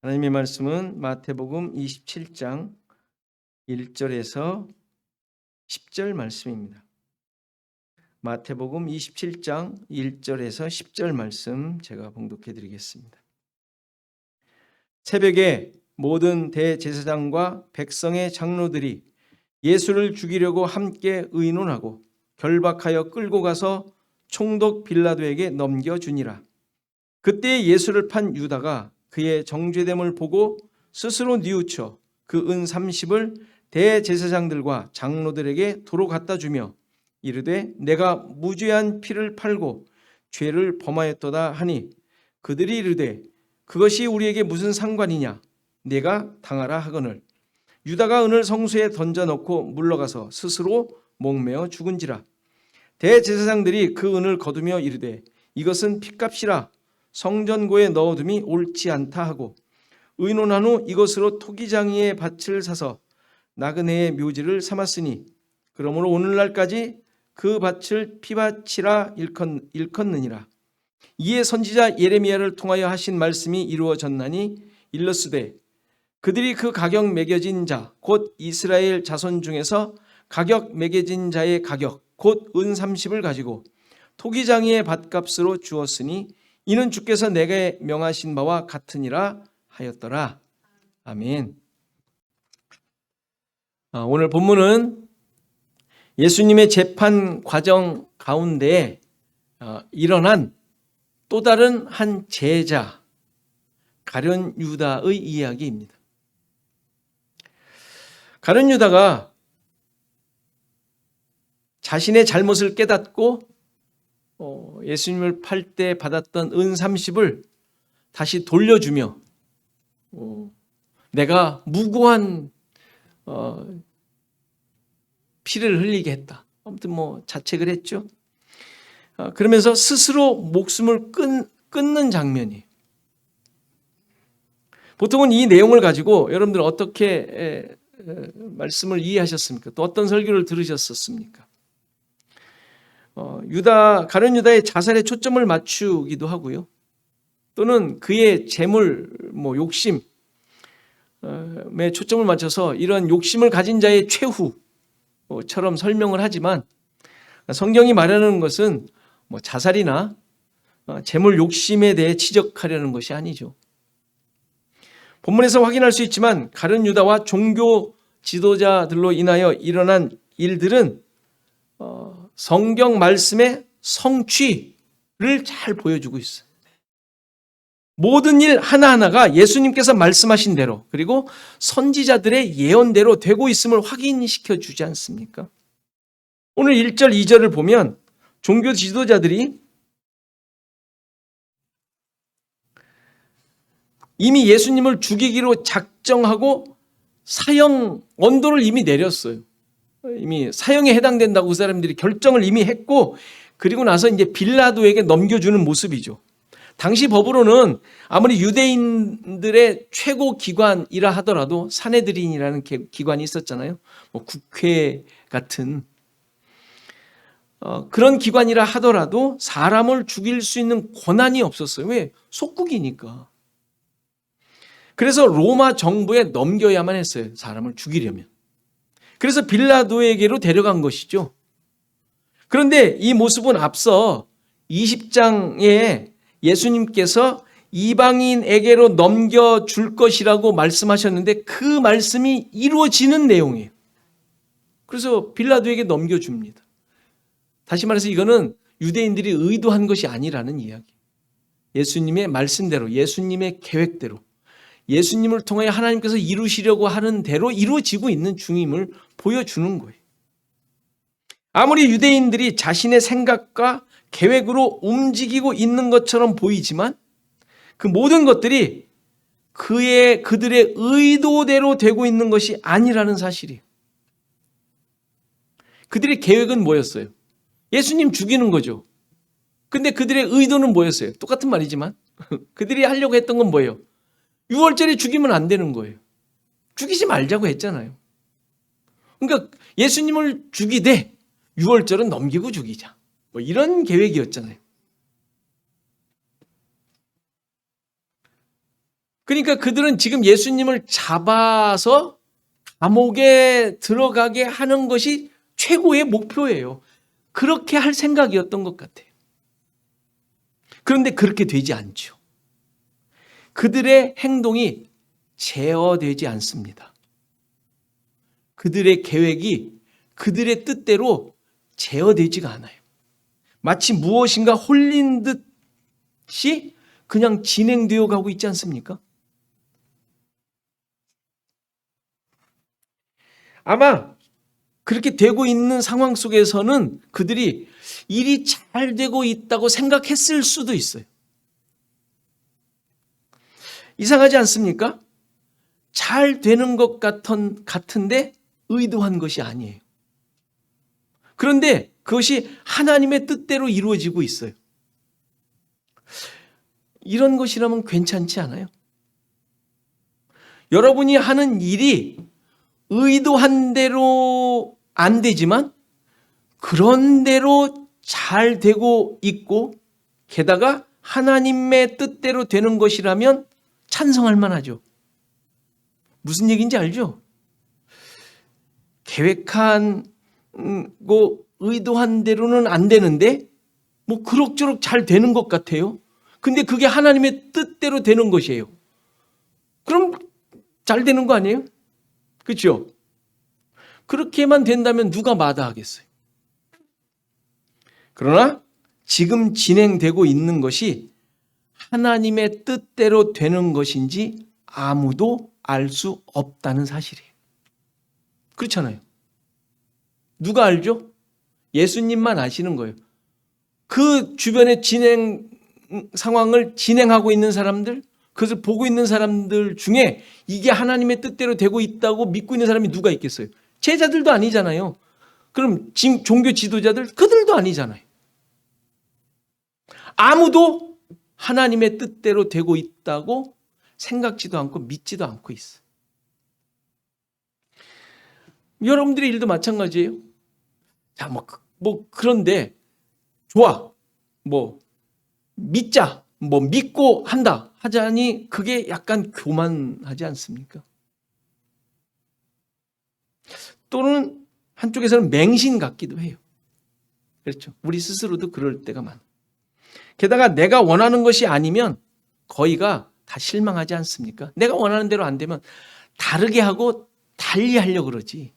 하나님의 말씀은 마태복음 27장 1절에서 10절 말씀입니다. 마태복음 27장 1절에서 10절 말씀 제가 봉독해 드리겠습니다. 새벽에 모든 대제사장과 백성의 장로들이 예수를 죽이려고 함께 의논하고 결박하여 끌고 가서 총독 빌라도에게 넘겨주니라. 그때 예수를 판 유다가 그의 정죄됨을 보고 스스로 뉘우쳐 그 은 30을 대제사장들과 장로들에게 도로 갖다 주며 이르되 내가 무죄한 피를 팔고 죄를 범하였도다 하니 그들이 이르되 그것이 우리에게 무슨 상관이냐 내가 당하라 하거늘 유다가 은을 성소에 던져놓고 물러가서 스스로 목매어 죽은지라. 대제사장들이 그 은을 거두며 이르되 이것은 핏값이라 성전고에 넣어둠이 옳지 않다 하고 의논한 후 이것으로 토기장이의 밭을 사서 나그네의 묘지를 삼았으니 그러므로 오늘날까지 그 밭을 피밭이라 일컫느니라. 이에 선지자 예레미야를 통하여 하신 말씀이 이루어졌나니 일렀으되 그들이 그 가격 매겨진 자 곧 이스라엘 자손 중에서 가격 매겨진 자의 가격 곧 은 30을 가지고 토기장이의 밭값으로 주었으니 이는 주께서 내게 명하신 바와 같으니라 하였더라. 아멘. 오늘 본문은 예수님의 재판 과정 가운데 일어난 또 다른 한 제자 가룟 유다의 이야기입니다. 가룟 유다가 자신의 잘못을 깨닫고 예수님을 팔 때 받았던 은 30을 다시 돌려주며 내가 무고한 피를 흘리게 했다. 아무튼 자책을 했죠. 그러면서 스스로 목숨을 끊는 장면이에요. 보통은 이 내용을 가지고 여러분들 어떻게 말씀을 이해하셨습니까? 또 어떤 설교를 들으셨었습니까? 가룟 유다의 자살에 초점을 맞추기도 하고요. 또는 그의 재물, 욕심에 초점을 맞춰서 이런 욕심을 가진 자의 최후처럼 설명을 하지만 성경이 말하는 것은 자살이나 재물 욕심에 대해 지적하려는 것이 아니죠. 본문에서 확인할 수 있지만 가룟 유다와 종교 지도자들로 인하여 일어난 일들은 성경 말씀의 성취를 잘 보여주고 있어요. 모든 일 하나하나가 예수님께서 말씀하신 대로 그리고 선지자들의 예언대로 되고 있음을 확인시켜 주지 않습니까? 오늘 1절, 2절을 보면 종교 지도자들이 이미 예수님을 죽이기로 작정하고 사형 언도를 이미 내렸어요. 이미 사형에 해당된다고 그 사람들이 결정을 이미 했고 그리고 나서 이제 빌라도에게 넘겨주는 모습이죠. 당시 법으로는 아무리 유대인들의 최고 기관이라 하더라도 사네드린이라는 기관이 있었잖아요. 국회 같은 그런 기관이라 하더라도 사람을 죽일 수 있는 권한이 없었어요. 왜? 속국이니까. 그래서 로마 정부에 넘겨야만 했어요. 사람을 죽이려면. 그래서 빌라도에게로 데려간 것이죠. 그런데 이 모습은 앞서 20장에 예수님께서 이방인에게로 넘겨줄 것이라고 말씀하셨는데 그 말씀이 이루어지는 내용이에요. 그래서 빌라도에게 넘겨줍니다. 다시 말해서 이거는 유대인들이 의도한 것이 아니라는 이야기. 예수님의 말씀대로, 예수님의 계획대로, 예수님을 통하여 하나님께서 이루시려고 하는 대로 이루어지고 있는 중임을 보여주는 거예요. 아무리 유대인들이 자신의 생각과 계획으로 움직이고 있는 것처럼 보이지만 그 모든 것들이 그들의 의도대로 되고 있는 것이 아니라는 사실이에요. 그들의 계획은 뭐였어요? 예수님 죽이는 거죠. 근데 그들의 의도는 뭐였어요? 똑같은 말이지만 그들이 하려고 했던 건 뭐예요? 6월절에 죽이면 안 되는 거예요. 죽이지 말자고 했잖아요. 그러니까 예수님을 죽이되 6월절은 넘기고 죽이자. 이런 계획이었잖아요. 그러니까 그들은 지금 예수님을 잡아서 감옥에 들어가게 하는 것이 최고의 목표예요. 그렇게 할 생각이었던 것 같아요. 그런데 그렇게 되지 않죠. 그들의 행동이 제어되지 않습니다. 그들의 계획이 그들의 뜻대로 제어되지가 않아요. 마치 무엇인가 홀린 듯이 그냥 진행되어 가고 있지 않습니까? 아마 그렇게 되고 있는 상황 속에서는 그들이 일이 잘 되고 있다고 생각했을 수도 있어요. 이상하지 않습니까? 잘 되는 것 같은데 의도한 것이 아니에요. 그런데 그것이 하나님의 뜻대로 이루어지고 있어요. 이런 것이라면 괜찮지 않아요? 여러분이 하는 일이 의도한 대로 안 되지만 그런 대로 잘 되고 있고 게다가 하나님의 뜻대로 되는 것이라면 찬성할 만하죠. 무슨 얘기인지 알죠? 계획한 거 의도한 대로는 안 되는데 뭐 그럭저럭 잘 되는 것 같아요. 근데 그게 하나님의 뜻대로 되는 것이에요. 그럼 잘 되는 거 아니에요? 그렇죠? 그렇게만 된다면 누가 마다하겠어요? 그러나 지금 진행되고 있는 것이 하나님의 뜻대로 되는 것인지 아무도 알 수 없다는 사실이에요. 그렇잖아요. 누가 알죠? 예수님만 아시는 거예요. 그 주변의 상황을 진행하고 있는 사람들, 그것을 보고 있는 사람들 중에 이게 하나님의 뜻대로 되고 있다고 믿고 있는 사람이 누가 있겠어요? 제자들도 아니잖아요. 그럼 종교 지도자들, 그들도 아니잖아요. 아무도 하나님의 뜻대로 되고 있다고 생각지도 않고 믿지도 않고 있어요. 여러분들의 일도 마찬가지예요. 자, 그런데 좋아. 믿자. 믿고 한다. 하자니 그게 약간 교만하지 않습니까? 또는 한쪽에서는 맹신 같기도 해요. 그렇죠. 우리 스스로도 그럴 때가 많아요. 게다가 내가 원하는 것이 아니면 거의가 다 실망하지 않습니까? 내가 원하는 대로 안 되면 다르게 하고 달리 하려고 그러지.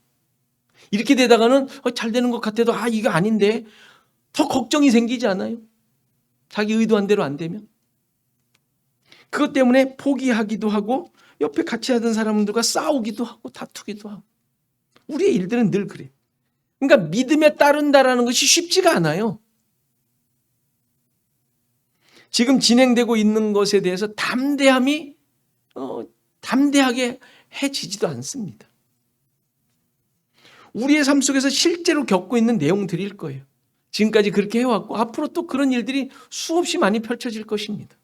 이렇게 되다가는 잘 되는 것 같아도 이거 아닌데 더 걱정이 생기지 않아요? 자기 의도한 대로 안 되면. 그것 때문에 포기하기도 하고 옆에 같이 하던 사람들과 싸우기도 하고 다투기도 하고. 우리의 일들은 늘 그래요. 그러니까 믿음에 따른다라는 것이 쉽지가 않아요. 지금 진행되고 있는 것에 대해서 담대하게 해지지도 않습니다. 우리의 삶 속에서 실제로 겪고 있는 내용들일 거예요. 지금까지 그렇게 해왔고 앞으로 또 그런 일들이 수없이 많이 펼쳐질 것입니다.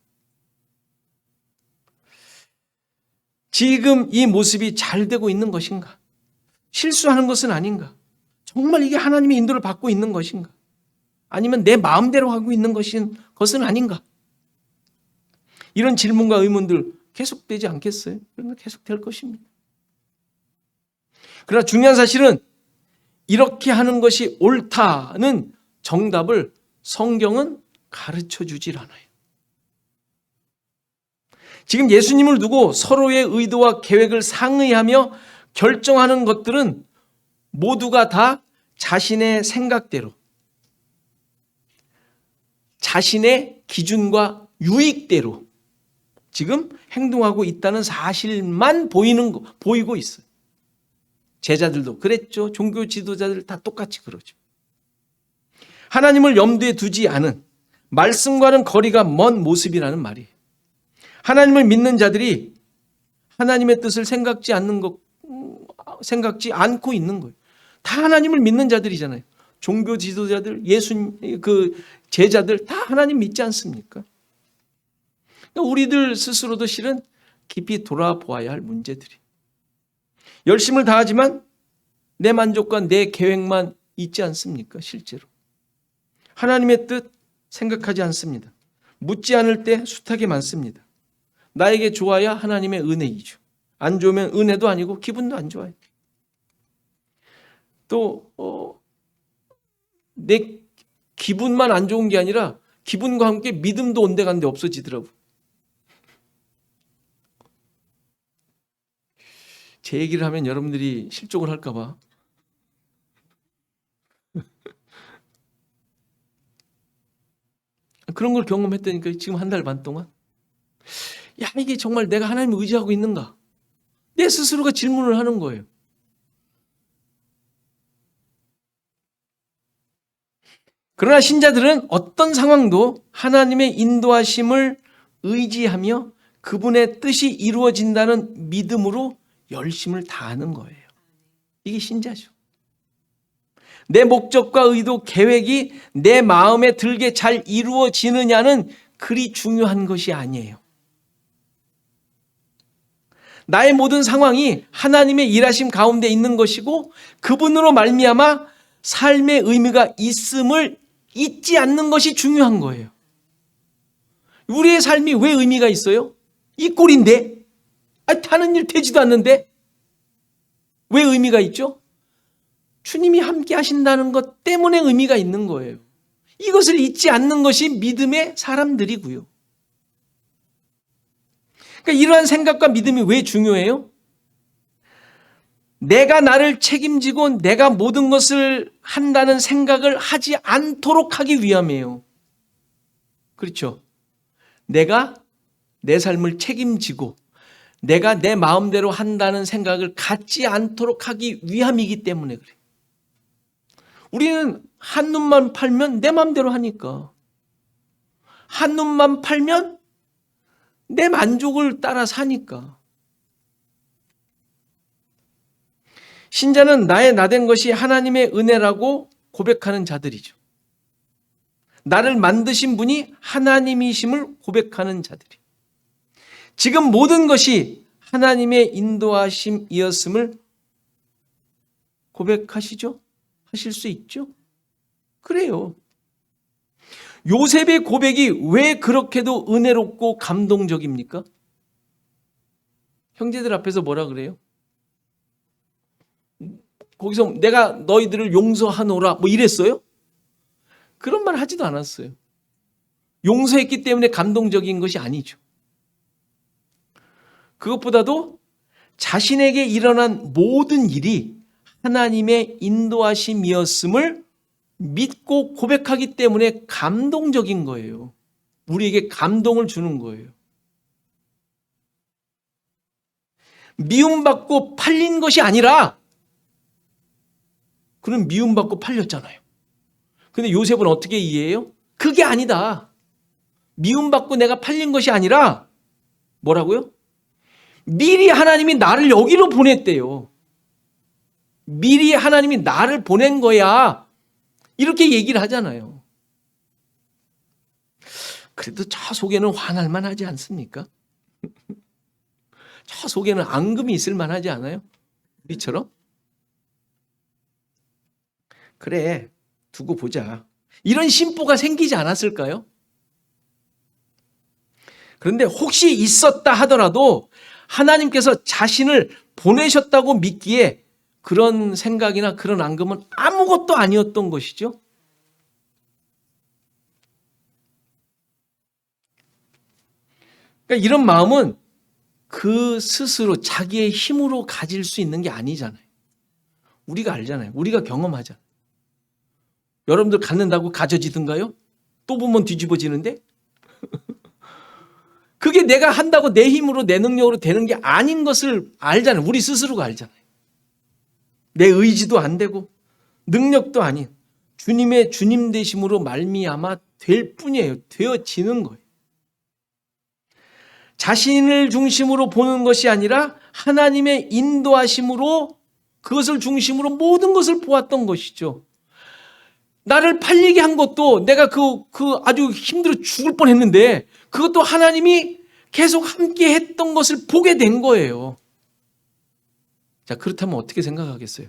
지금 이 모습이 잘 되고 있는 것인가? 실수하는 것은 아닌가? 정말 이게 하나님의 인도를 받고 있는 것인가? 아니면 내 마음대로 하고 있는 것은 아닌가? 이런 질문과 의문들 계속되지 않겠어요? 계속될 것입니다. 그러나 중요한 사실은 이렇게 하는 것이 옳다는 정답을 성경은 가르쳐 주질 않아요. 지금 예수님을 두고 서로의 의도와 계획을 상의하며 결정하는 것들은 모두가 다 자신의 생각대로, 자신의 기준과 유익대로 지금 행동하고 있다는 사실만 보이고 있어요. 제자들도 그랬죠. 종교 지도자들 다 똑같이 그러죠. 하나님을 염두에 두지 않은, 말씀과는 거리가 먼 모습이라는 말이에요. 하나님을 믿는 자들이 하나님의 뜻을 생각지 않고 있는 거예요. 다 하나님을 믿는 자들이잖아요. 종교 지도자들, 제자들 다 하나님 믿지 않습니까? 그러니까 우리들 스스로도 실은 깊이 돌아보아야 할 문제들이. 열심을 다하지만 내 만족과 내 계획만 있지 않습니까? 실제로. 하나님의 뜻 생각하지 않습니다. 묻지 않을 때 숱하게 많습니다. 나에게 좋아야 하나님의 은혜이죠. 안 좋으면 은혜도 아니고 기분도 안 좋아요. 또 내 기분만 안 좋은 게 아니라 기분과 함께 믿음도 온데간데 없어지더라고. 제 얘기를 하면 여러분들이 실족을 할까 봐. 그런 걸 경험했다니까 지금 한 달 반 동안. 야, 이게 정말 내가 하나님을 의지하고 있는가? 내 스스로가 질문을 하는 거예요. 그러나 신자들은 어떤 상황도 하나님의 인도하심을 의지하며 그분의 뜻이 이루어진다는 믿음으로 열심을 다하는 거예요. 이게 신자죠. 내 목적과 의도, 계획이 내 마음에 들게 잘 이루어지느냐는 그리 중요한 것이 아니에요. 나의 모든 상황이 하나님의 일하심 가운데 있는 것이고 그분으로 말미암아 삶의 의미가 있음을 잊지 않는 것이 중요한 거예요. 우리의 삶이 왜 의미가 있어요? 이 꼴인데? 하는 일 되지도 않는데? 왜 의미가 있죠? 주님이 함께 하신다는 것 때문에 의미가 있는 거예요. 이것을 잊지 않는 것이 믿음의 사람들이고요. 그러니까 이러한 생각과 믿음이 왜 중요해요? 내가 나를 책임지고 내가 모든 것을 한다는 생각을 하지 않도록 하기 위함이에요. 그렇죠? 내가 내 삶을 책임지고 내가 내 마음대로 한다는 생각을 갖지 않도록 하기 위함이기 때문에 그래요. 우리는 한눈만 팔면 내 마음대로 하니까. 한눈만 팔면 내 만족을 따라 사니까. 신자는 나의 나된 것이 하나님의 은혜라고 고백하는 자들이죠. 나를 만드신 분이 하나님이심을 고백하는 자들이. 지금 모든 것이 하나님의 인도하심이었음을 고백하시죠? 하실 수 있죠? 그래요. 요셉의 고백이 왜 그렇게도 은혜롭고 감동적입니까? 형제들 앞에서 뭐라 그래요? 거기서 내가 너희들을 용서하노라 뭐 이랬어요? 그런 말 하지도 않았어요. 용서했기 때문에 감동적인 것이 아니죠. 그것보다도 자신에게 일어난 모든 일이 하나님의 인도하심이었음을 믿고 고백하기 때문에 감동적인 거예요. 우리에게 감동을 주는 거예요. 미움받고 팔린 것이 아니라 그는 미움받고 팔렸잖아요. 근데 요셉은 어떻게 이해해요? 그게 아니다. 미움받고 내가 팔린 것이 아니라 뭐라고요? 미리 하나님이 나를 여기로 보냈대요. 미리 하나님이 나를 보낸 거야. 이렇게 얘기를 하잖아요. 그래도 저 속에는 화날 만하지 않습니까? 저 속에는 앙금이 있을 만하지 않아요? 우리처럼? 그래, 두고 보자. 이런 심보가 생기지 않았을까요? 그런데 혹시 있었다 하더라도 하나님께서 자신을 보내셨다고 믿기에 그런 생각이나 그런 앙금은 아무것도 아니었던 것이죠. 그러니까 이런 마음은 그 스스로 자기의 힘으로 가질 수 있는 게 아니잖아요. 우리가 알잖아요. 우리가 경험하잖아요. 여러분들 갖는다고 가져지든가요? 또 보면 뒤집어지는데? 그게 내가 한다고 내 힘으로 내 능력으로 되는 게 아닌 것을 알잖아요. 우리 스스로가 알잖아요. 내 의지도 안 되고 능력도 아닌 주님의 주님 되심으로 말미암아 될 뿐이에요. 되어지는 거예요. 자신을 중심으로 보는 것이 아니라 하나님의 인도하심으로 그것을 중심으로 모든 것을 보았던 것이죠. 나를 팔리게 한 것도 내가 그 아주 힘들어 죽을 뻔했는데 그것도 하나님이 계속 함께 했던 것을 보게 된 거예요. 자, 그렇다면 어떻게 생각하겠어요?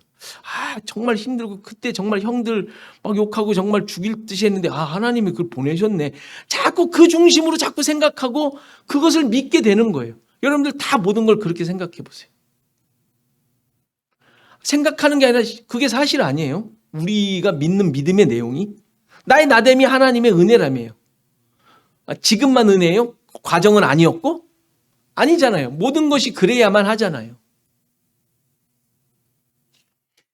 정말 힘들고 그때 정말 형들 막 욕하고 정말 죽일 듯이 했는데 하나님이 그걸 보내셨네. 자꾸 그 중심으로 자꾸 생각하고 그것을 믿게 되는 거예요. 여러분들 다 모든 걸 그렇게 생각해 보세요. 생각하는 게 아니라 그게 사실 아니에요. 우리가 믿는 믿음의 내용이 나의 나됨이 하나님의 은혜라며요. 지금만 은혜예요? 과정은 아니었고? 아니잖아요. 모든 것이 그래야만 하잖아요.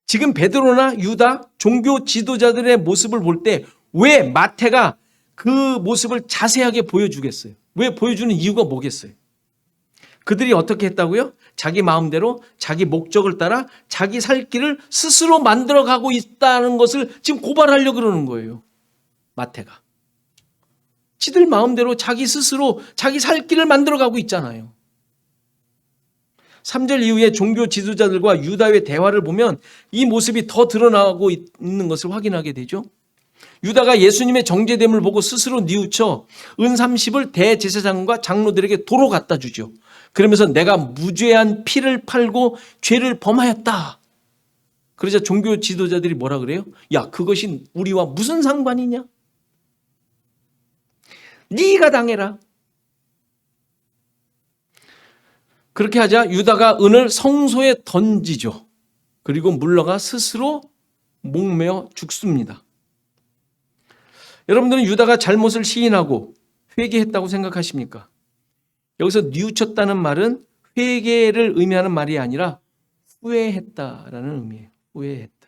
지금 베드로나 유다 종교 지도자들의 모습을 볼 때 왜 마태가 그 모습을 자세하게 보여주겠어요? 왜 보여주는 이유가 뭐겠어요? 그들이 어떻게 했다고요? 자기 마음대로 자기 목적을 따라 자기 살 길을 스스로 만들어가고 있다는 것을 지금 고발하려고 그러는 거예요. 마태가. 지들 마음대로 자기 스스로 자기 살 길을 만들어가고 있잖아요. 3절 이후에 종교 지도자들과 유다의 대화를 보면 이 모습이 더 드러나고 있는 것을 확인하게 되죠. 유다가 예수님의 정죄됨을 보고 스스로 뉘우쳐 은 30을 대제사장과 장로들에게 도로 갖다 주죠. 그러면서 내가 무죄한 피를 팔고 죄를 범하였다. 그러자 종교 지도자들이 뭐라 그래요? 야, 그것이 우리와 무슨 상관이냐? 네가 당해라. 그렇게 하자 유다가 은을 성소에 던지죠. 그리고 물러가 스스로 목매어 죽습니다. 여러분들은 유다가 잘못을 시인하고 회개했다고 생각하십니까? 여기서 뉘우쳤다는 말은 회개를 의미하는 말이 아니라 후회했다라는 의미예요. 후회했다.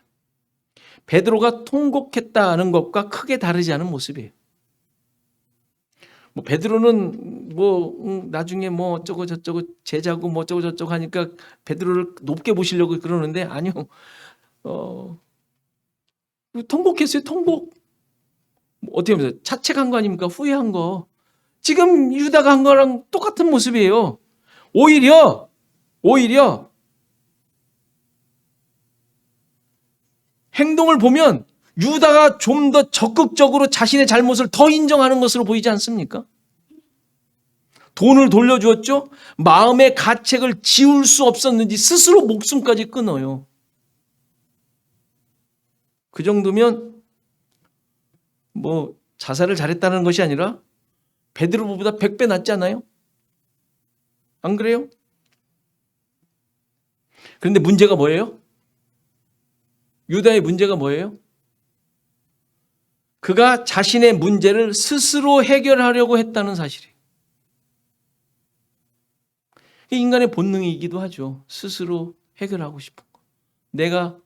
베드로가 통곡했다는 것과 크게 다르지 않은 모습이에요. 베드로는 나중에 어쩌고 저쩌고 제자고 어쩌고 저쩌고 하니까 베드로를 높게 보시려고 그러는데 아니요. 통곡했어요. 통곡. 어떻게 보면 자책한 거 아닙니까? 후회한 거. 지금 유다가 한 거랑 똑같은 모습이에요. 오히려 행동을 보면 유다가 좀 더 적극적으로 자신의 잘못을 더 인정하는 것으로 보이지 않습니까? 돈을 돌려주었죠? 마음의 가책을 지울 수 없었는지 스스로 목숨까지 끊어요. 그 정도면 자살을 잘했다는 것이 아니라 베드로보다 100배 낫지 않아요? 안 그래요? 그런데 문제가 뭐예요? 유다의 문제가 뭐예요? 그가 자신의 문제를 스스로 해결하려고 했다는 사실이에요. 인간의 본능이기도 하죠. 스스로 해결하고 싶은 거. 내가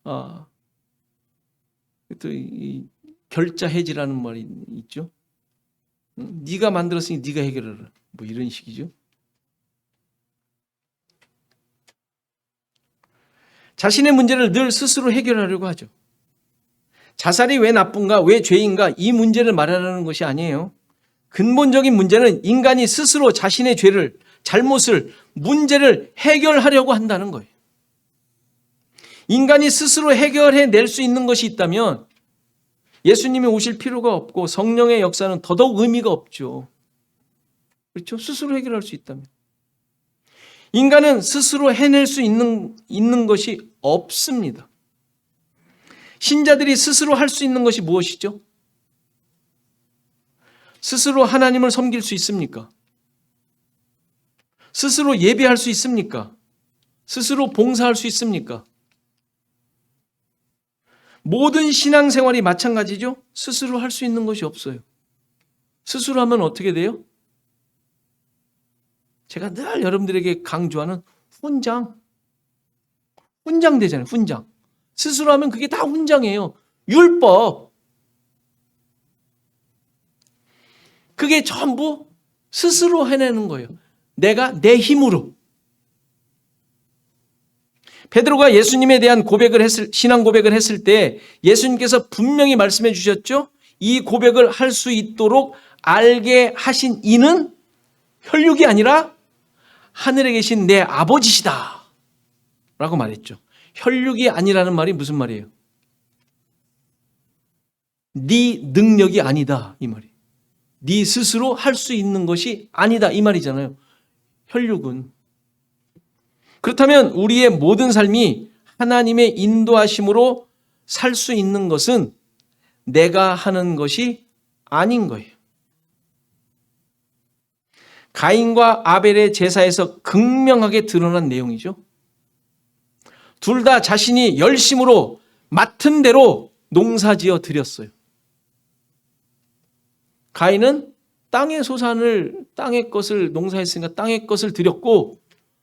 또 이 결자해지라는 말이 있죠. 네가 만들었으니 네가 해결하라. 이런 식이죠. 자신의 문제를 늘 스스로 해결하려고 하죠. 자살이 왜 나쁜가, 왜 죄인가 이 문제를 말하려는 것이 아니에요. 근본적인 문제는 인간이 스스로 자신의 죄를, 잘못을, 문제를 해결하려고 한다는 거예요. 인간이 스스로 해결해낼 수 있는 것이 있다면 예수님이 오실 필요가 없고 성령의 역사는 더더욱 의미가 없죠. 그렇죠? 스스로 해결할 수 있다면. 인간은 스스로 해낼 수 있는 것이 없습니다. 신자들이 스스로 할 수 있는 것이 무엇이죠? 스스로 하나님을 섬길 수 있습니까? 스스로 예배할 수 있습니까? 스스로 봉사할 수 있습니까? 모든 신앙생활이 마찬가지죠. 스스로 할 수 있는 것이 없어요. 스스로 하면 어떻게 돼요? 제가 늘 여러분들에게 강조하는 훈장 되잖아요. 훈장. 스스로 하면 그게 다 훈장이에요. 율법. 그게 전부 스스로 해내는 거예요. 내가 내 힘으로. 베드로가 예수님에 대한 신앙 고백을 했을 때 예수님께서 분명히 말씀해 주셨죠. 이 고백을 할 수 있도록 알게 하신 이는 혈육이 아니라 하늘에 계신 내 아버지시다 라고 말했죠. 혈육이 아니라는 말이 무슨 말이에요? 네 능력이 아니다 이 말이에요. 네 스스로 할 수 있는 것이 아니다 이 말이잖아요. 혈육은. 그렇다면 우리의 모든 삶이 하나님의 인도하심으로 살 수 있는 것은 내가 하는 것이 아닌 거예요. 가인과 아벨의 제사에서 극명하게 드러난 내용이죠. 둘 다 자신이 열심으로 맡은 대로 농사지어 드렸어요. 가인은 땅의 소산을, 땅의 것을 농사했으니까 땅의 것을 드렸고,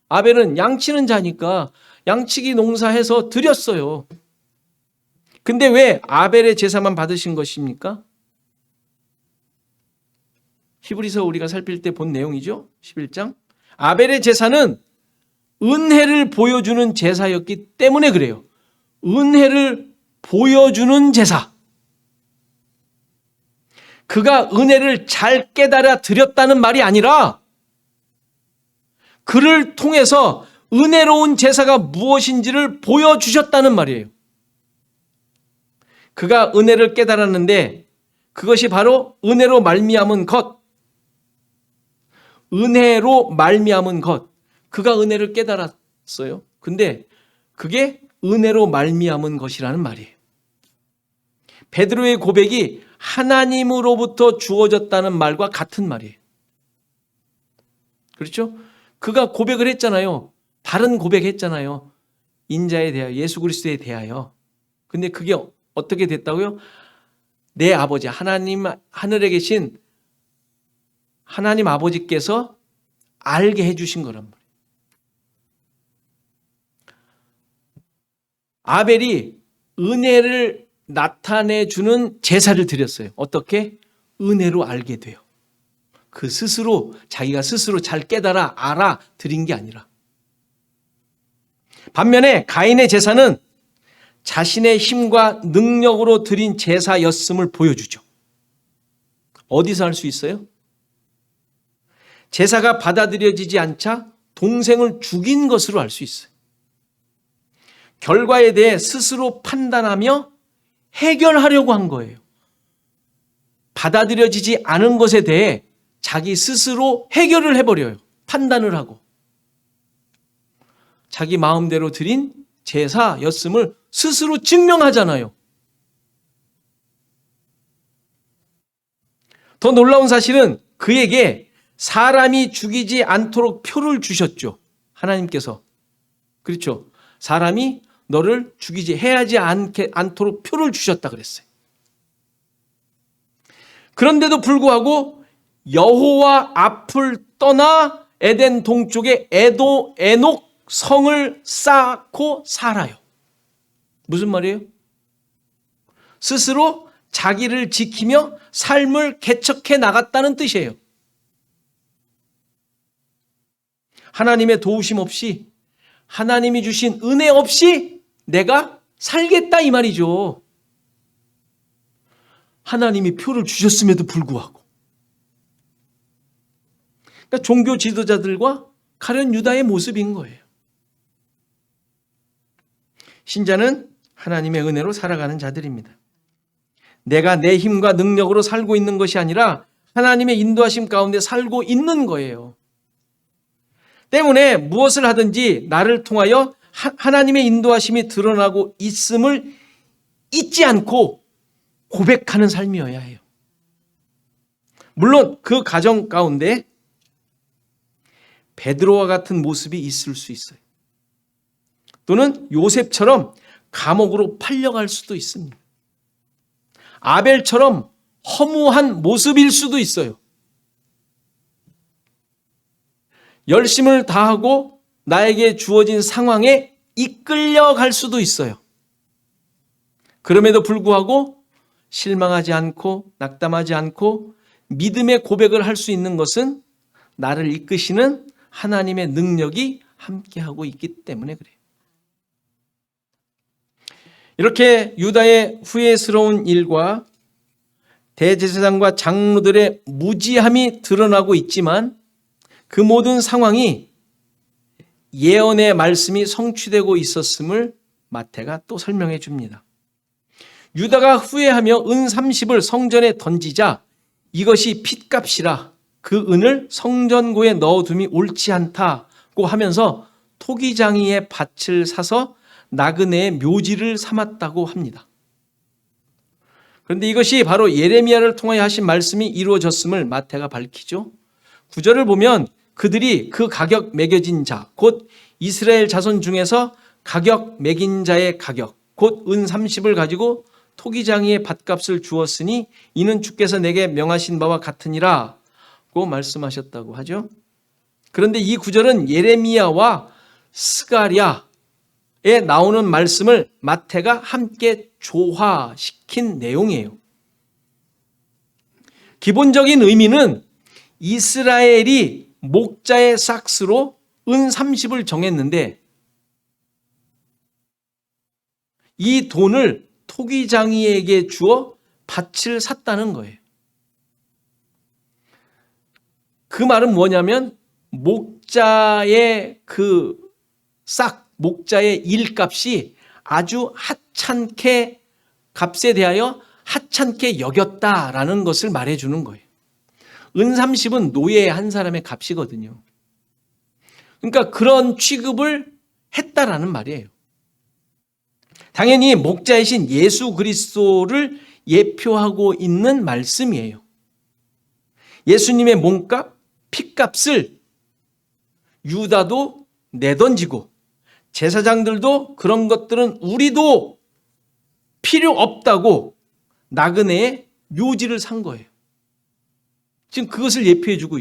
아벨은 양치는 자니까 양치기 농사해서 드렸어요. 근데 왜 아벨의 제사만 받으신 것입니까? 히브리서 우리가 살필 때 본 내용이죠. 11장. 아벨의 제사는 은혜를 보여주는 제사였기 때문에 그래요. 은혜를 보여주는 제사. 그가 은혜를 잘 깨달아 드렸다는 말이 아니라 그를 통해서 은혜로운 제사가 무엇인지를 보여주셨다는 말이에요. 그가 은혜를 깨달았는데 그것이 바로 은혜로 말미암은 것. 은혜로 말미암은 것. 그가 은혜를 깨달았어요. 근데 그게 은혜로 말미암은 것이라는 말이에요. 베드로의 고백이 하나님으로부터 주어졌다는 말과 같은 말이에요. 그렇죠? 그가 고백을 했잖아요. 바른 고백했잖아요. 인자에 대하여, 예수 그리스도에 대하여. 근데 그게 어떻게 됐다고요? 내 아버지, 하나님, 하늘에 계신 하나님 아버지께서 알게 해주신 거란 말이에요. 아벨이 은혜를 나타내주는 제사를 드렸어요. 어떻게? 은혜로 알게 돼요. 그 스스로, 자기가 스스로 잘 깨달아, 알아 드린 게 아니라. 반면에 가인의 제사는 자신의 힘과 능력으로 드린 제사였음을 보여주죠. 어디서 할 수 있어요? 제사가 받아들여지지 않자 동생을 죽인 것으로 알 수 있어요. 결과에 대해 스스로 판단하며 해결하려고 한 거예요. 받아들여지지 않은 것에 대해 자기 스스로 해결을 해버려요. 판단을 하고. 자기 마음대로 드린 제사였음을 스스로 증명하잖아요. 더 놀라운 사실은 그에게 사람이 죽이지 않도록 표를 주셨죠. 하나님께서. 그렇죠. 사람이 너를 죽이지 해야지 않도록 표를 주셨다 그랬어요. 그런데도 불구하고 여호와 앞을 떠나 에덴 동쪽에 에녹 성을 쌓고 살아요. 무슨 말이에요? 스스로 자기를 지키며 삶을 개척해 나갔다는 뜻이에요. 하나님의 도우심 없이, 하나님이 주신 은혜 없이 내가 살겠다 이 말이죠. 하나님이 표를 주셨음에도 불구하고. 그러니까 종교 지도자들과 가련 유다의 모습인 거예요. 신자는 하나님의 은혜로 살아가는 자들입니다. 내가 내 힘과 능력으로 살고 있는 것이 아니라 하나님의 인도하심 가운데 살고 있는 거예요. 때문에 무엇을 하든지 나를 통하여 하나님의 인도하심이 드러나고 있음을 잊지 않고 고백하는 삶이어야 해요. 물론 그 가정 가운데 베드로와 같은 모습이 있을 수 있어요. 또는 요셉처럼 감옥으로 팔려갈 수도 있습니다. 아벨처럼 허무한 모습일 수도 있어요. 열심을 다하고 나에게 주어진 상황에 이끌려갈 수도 있어요. 그럼에도 불구하고 실망하지 않고 낙담하지 않고 믿음의 고백을 할 수 있는 것은 나를 이끄시는 하나님의 능력이 함께하고 있기 때문에 그래요. 이렇게 유다의 후회스러운 일과 대제사장과 장로들의 무지함이 드러나고 있지만 그 모든 상황이 예언의 말씀이 성취되고 있었음을 마태가 또 설명해 줍니다. 유다가 후회하며 은 30을 성전에 던지자 이것이 핏값이라 그 은을 성전고에 넣어둠이 옳지 않다고 하면서 토기장이의 밭을 사서 나그네의 묘지를 삼았다고 합니다. 그런데 이것이 바로 예레미야를 통하여 하신 말씀이 이루어졌음을 마태가 밝히죠. 9절을 보면 그들이 그 가격 매겨진 자, 곧 이스라엘 자손 중에서 가격 매긴 자의 가격, 곧 은 30을 가지고 토기장이의 밭값을 주었으니 이는 주께서 내게 명하신 바와 같으니라 고 말씀하셨다고 하죠. 그런데 이 구절은 예레미야와 스가랴에 나오는 말씀을 마태가 함께 조화시킨 내용이에요. 기본적인 의미는 이스라엘이 목자의 삭스로 은 30을 정했는데 이 돈을 토기장이에게 주어 밭을 샀다는 거예요. 그 말은 뭐냐면 목자의 목자의 일값이 아주 하찮게 값에 대하여 하찮게 여겼다라는 것을 말해주는 거예요. 은 30은 노예 한 사람의 값이거든요. 그러니까 그런 취급을 했다라는 말이에요. 당연히 목자이신 예수 그리스도를 예표하고 있는 말씀이에요. 예수님의 몸값, 피값을 유다도 내던지고 제사장들도 그런 것들은 우리도 필요 없다고 나그네의 묘지를 산 거예요. 지금 그것을 예표해주고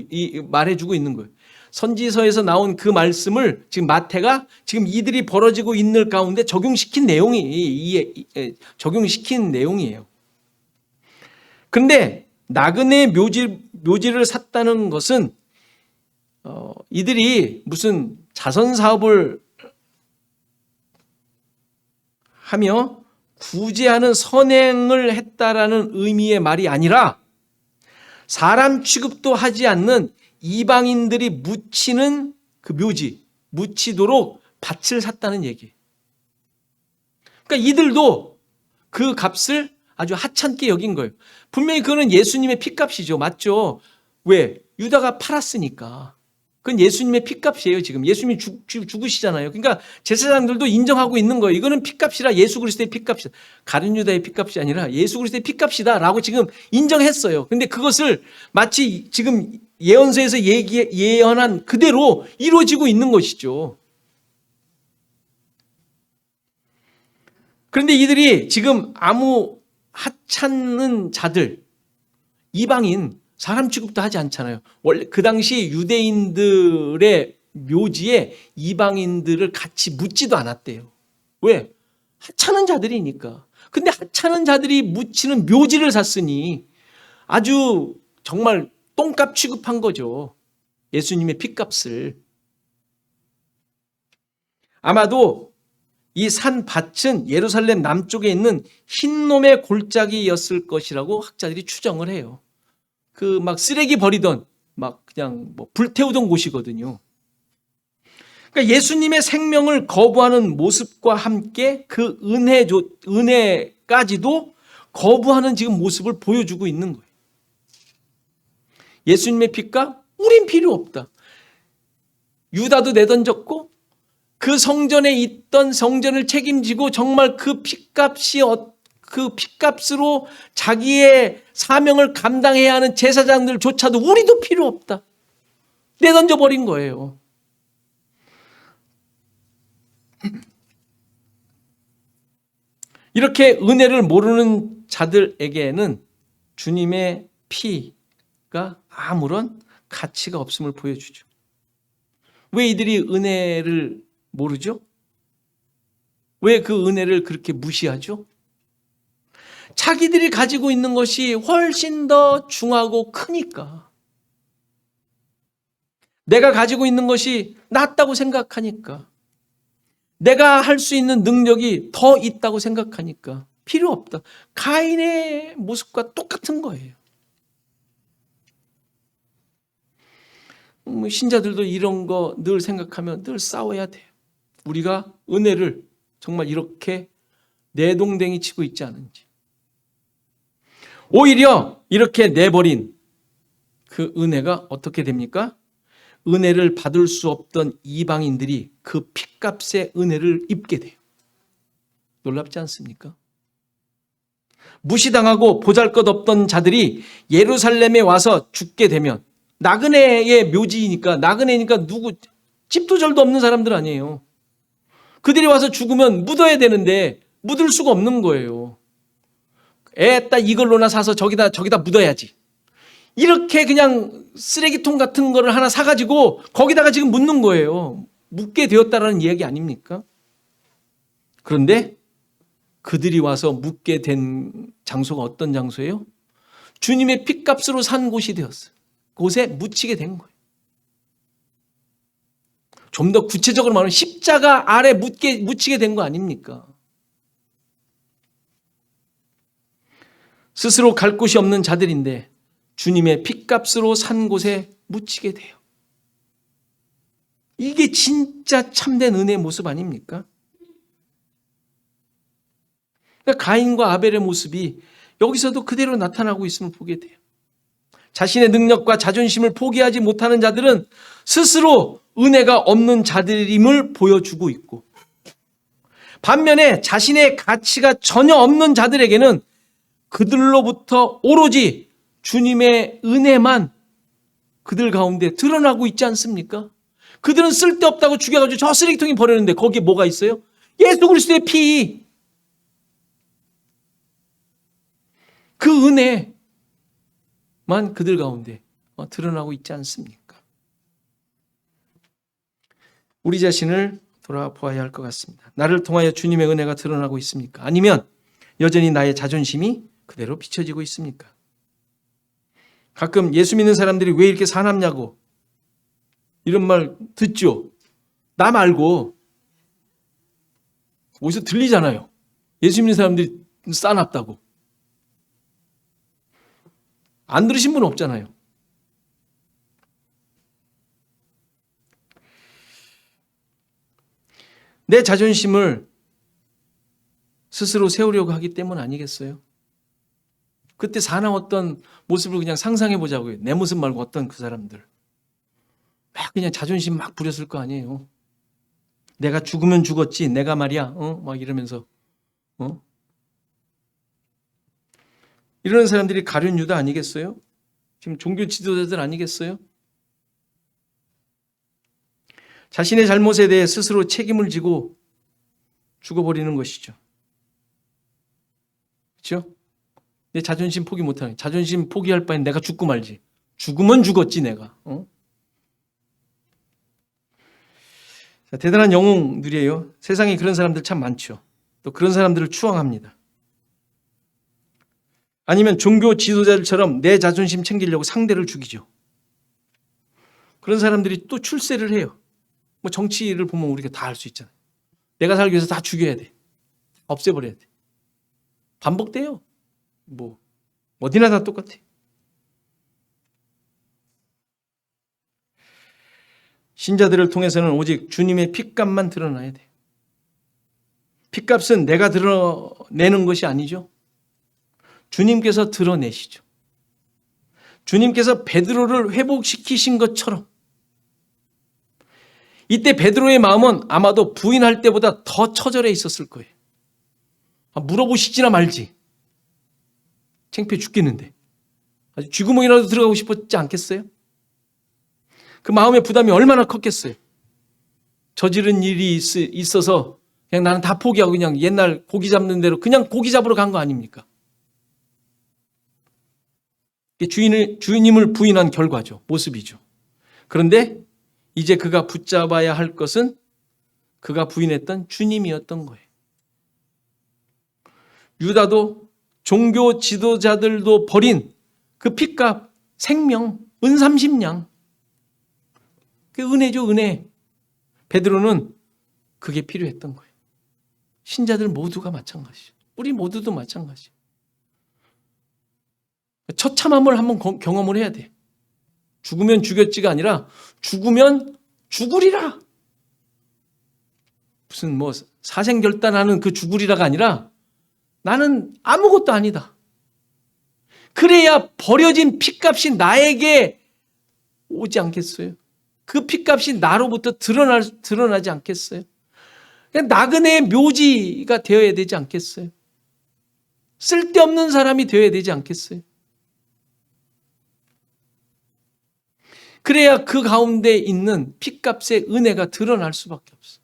말해주고 있는 거예요. 선지서에서 나온 그 말씀을 지금 마태가 지금 이들이 벌어지고 있는 가운데 적용시킨 내용이에요. 그런데 나그네의 묘지를 샀다는 것은 이들이 무슨 자선 사업을 하며 구제하는 선행을 했다라는 의미의 말이 아니라 사람 취급도 하지 않는 이방인들이 묻히는 그 묘지, 묻히도록 밭을 샀다는 얘기예요. 그러니까 이들도 그 값을 아주 하찮게 여긴 거예요. 분명히 그거는 예수님의 피값이죠. 맞죠? 왜? 유다가 팔았으니까. 그건 예수님의 피값이에요. 지금 예수님이 죽으시잖아요. 그러니까 제사장들도 인정하고 있는 거예요. 이거는 피값이라 예수 그리스도의 피값이다. 가룟 유다의 피값이 아니라 예수 그리스도의 피값이다라고 지금 인정했어요. 그런데 그것을 마치 지금 예언서에서 예언한 그대로 이루어지고 있는 것이죠. 그런데 이들이 지금 아무 하찮은 자들, 이방인, 사람 취급도 하지 않잖아요. 원래 그 당시 유대인들의 묘지에 이방인들을 같이 묻지도 않았대요. 왜? 하찮은 자들이니까. 근데 하찮은 자들이 묻히는 묘지를 샀으니 아주 정말 똥값 취급한 거죠. 예수님의 피값을. 아마도 이 산 밭은 예루살렘 남쪽에 있는 흰놈의 골짜기였을 것이라고 학자들이 추정을 해요. 그 막 쓰레기 버리던 막 그냥 뭐 불태우던 곳이거든요. 그러니까 예수님의 생명을 거부하는 모습과 함께 그 은혜까지도 거부하는 지금 모습을 보여주고 있는 거예요. 예수님의 피값? 우린 필요 없다. 유다도 내던졌고 그 성전에 있던 성전을 책임지고 정말 그 피값으로 자기의 사명을 감당해야 하는 제사장들조차도 우리도 필요 없다. 내던져 버린 거예요. 이렇게 은혜를 모르는 자들에게는 주님의 피가 아무런 가치가 없음을 보여주죠. 왜 이들이 은혜를 모르죠? 왜 그 은혜를 그렇게 무시하죠? 자기들이 가지고 있는 것이 훨씬 더 중하고 크니까. 내가 가지고 있는 것이 낫다고 생각하니까. 내가 할 수 있는 능력이 더 있다고 생각하니까 필요 없다. 가인의 모습과 똑같은 거예요. 신자들도 이런 거 늘 생각하면 늘 싸워야 돼요. 우리가 은혜를 정말 이렇게 내동댕이 치고 있지 않은지. 오히려 이렇게 내버린 그 은혜가 어떻게 됩니까? 은혜를 받을 수 없던 이방인들이 그 핏값의 은혜를 입게 돼요. 놀랍지 않습니까? 무시당하고 보잘것없던 자들이 예루살렘에 와서 죽게 되면, 나그네의 묘지이니까, 나그네니까 누구 집도 절도 없는 사람들 아니에요. 그들이 와서 죽으면 묻어야 되는데 묻을 수가 없는 거예요. 애따 이걸로나 사서 저기다 묻어야지. 이렇게 그냥 쓰레기통 같은 거를 하나 사가지고 거기다가 지금 묻는 거예요. 묻게 되었다라는 이야기 아닙니까? 그런데 그들이 와서 묻게 된 장소가 어떤 장소예요? 주님의 핏값으로 산 곳이 되었어요. 곳에 묻히게 된 거예요. 좀 더 구체적으로 말하면 십자가 아래 묻히게 된 거 아닙니까? 스스로 갈 곳이 없는 자들인데 주님의 핏값으로 산 곳에 묻히게 돼요. 이게 진짜 참된 은혜의 모습 아닙니까? 그러니까 가인과 아벨의 모습이 여기서도 그대로 나타나고 있음을 보게 돼요. 자신의 능력과 자존심을 포기하지 못하는 자들은 스스로 은혜가 없는 자들임을 보여주고 있고, 반면에 자신의 가치가 전혀 없는 자들에게는 그들로부터 오로지 주님의 은혜만 그들 가운데 드러나고 있지 않습니까? 그들은 쓸데없다고 죽여가지고 저 쓰레기통에 버렸는데 거기에 뭐가 있어요? 예수 그리스도의 피. 그 은혜만 그들 가운데 드러나고 있지 않습니까? 우리 자신을 돌아보아야 할 것 같습니다. 나를 통하여 주님의 은혜가 드러나고 있습니까? 아니면 여전히 나의 자존심이 그대로 비춰지고 있습니까? 가끔 예수 믿는 사람들이 왜 이렇게 사납냐고 이런 말 듣죠. 나 말고 어디서 들리잖아요. 예수 믿는 사람들이 싸납다고. 안 들으신 분 없잖아요. 내 자존심을 스스로 세우려고 하기 때문 아니겠어요? 그때 사나웠던 모습을 그냥 상상해 보자고요. 내 모습 말고 어떤 그 사람들. 막 그냥 자존심 막 부렸을 거 아니에요. 내가 죽으면 죽었지, 내가 말이야, 막 이러면서, 이러는 사람들이 가룟 유다 아니겠어요? 지금 종교 지도자들 아니겠어요? 자신의 잘못에 대해 스스로 책임을 지고 죽어버리는 것이죠. 그렇죠? 내 자존심 포기 못하는, 자존심 포기할 바엔 내가 죽고 말지. 죽으면 죽었지 내가. 자, 대단한 영웅들이에요. 세상에 그런 사람들 참 많죠. 또 그런 사람들을 추앙합니다. 아니면 종교 지도자들처럼 내 자존심 챙기려고 상대를 죽이죠. 그런 사람들이 또 출세를 해요. 뭐 정치를 보면 우리가 다 알 수 있잖아요. 내가 살기 위해서 다 죽여야 돼. 없애버려야 돼. 반복돼요. 뭐 어디나 다 똑같아. 신자들을 통해서는 오직 주님의 핏값만 드러나야 돼. 핏값은 내가 드러내는 것이 아니죠. 주님께서 드러내시죠. 주님께서 베드로를 회복시키신 것처럼 이때 베드로의 마음은 아마도 부인할 때보다 더 처절해 있었을 거예요. 물어보시지나 말지. 창피해 죽겠는데. 아주 쥐구멍이라도 들어가고 싶었지 않겠어요? 그 마음의 부담이 얼마나 컸겠어요. 저지른 일이 있어서 그냥 나는 다 포기하고 그냥 옛날 고기 잡는 대로 그냥 고기 잡으러 간 거 아닙니까? 주님을 부인한 결과죠. 모습이죠. 그런데 이제 그가 붙잡아야 할 것은 그가 부인했던 주님이었던 거예요. 유다도 종교 지도자들도 버린 그 핏값, 생명, 은삼십냥. 그 은혜죠, 은혜. 베드로는 그게 필요했던 거예요. 신자들 모두가 마찬가지죠. 우리 모두도 마찬가지죠. 처참함을 한번 경험을 해야 돼. 죽으면 죽였지가 아니라 죽으면 죽으리라. 무슨 뭐 사생결단하는 그 죽으리라가 아니라 나는 아무것도 아니다. 그래야 버려진 핏값이 나에게 오지 않겠어요? 그 핏값이 나로부터 드러나지 않겠어요? 그냥 나그네의 묘지가 되어야 되지 않겠어요? 쓸데없는 사람이 되어야 되지 않겠어요? 그래야 그 가운데 있는 핏값의 은혜가 드러날 수밖에 없어.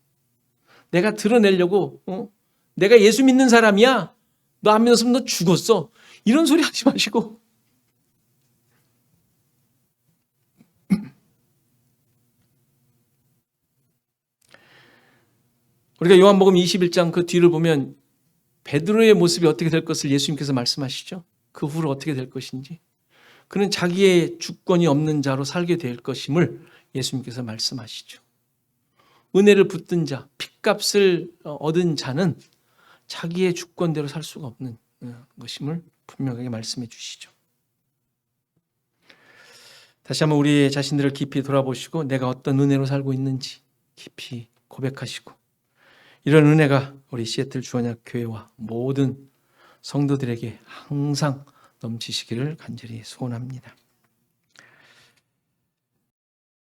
내가 드러내려고 내가 예수 믿는 사람이야. 너 안 믿었으면 너 죽었어. 이런 소리 하지 마시고 우리가 요한복음 21장 그 뒤를 보면 베드로의 모습이 어떻게 될 것을 예수님께서 말씀하시죠. 그 후로 어떻게 될 것인지. 그는 자기의 주권이 없는 자로 살게 될 것임을 예수님께서 말씀하시죠. 은혜를 붙든 자, 핏값을 얻은 자는 자기의 주권대로 살 수가 없는 것임을 분명하게 말씀해 주시죠. 다시 한번 우리 자신들을 깊이 돌아보시고 내가 어떤 은혜로 살고 있는지 깊이 고백하시고 이런 은혜가 우리 시애틀 주언약 교회와 모든 성도들에게 항상 넘치시기를 간절히 소원합니다.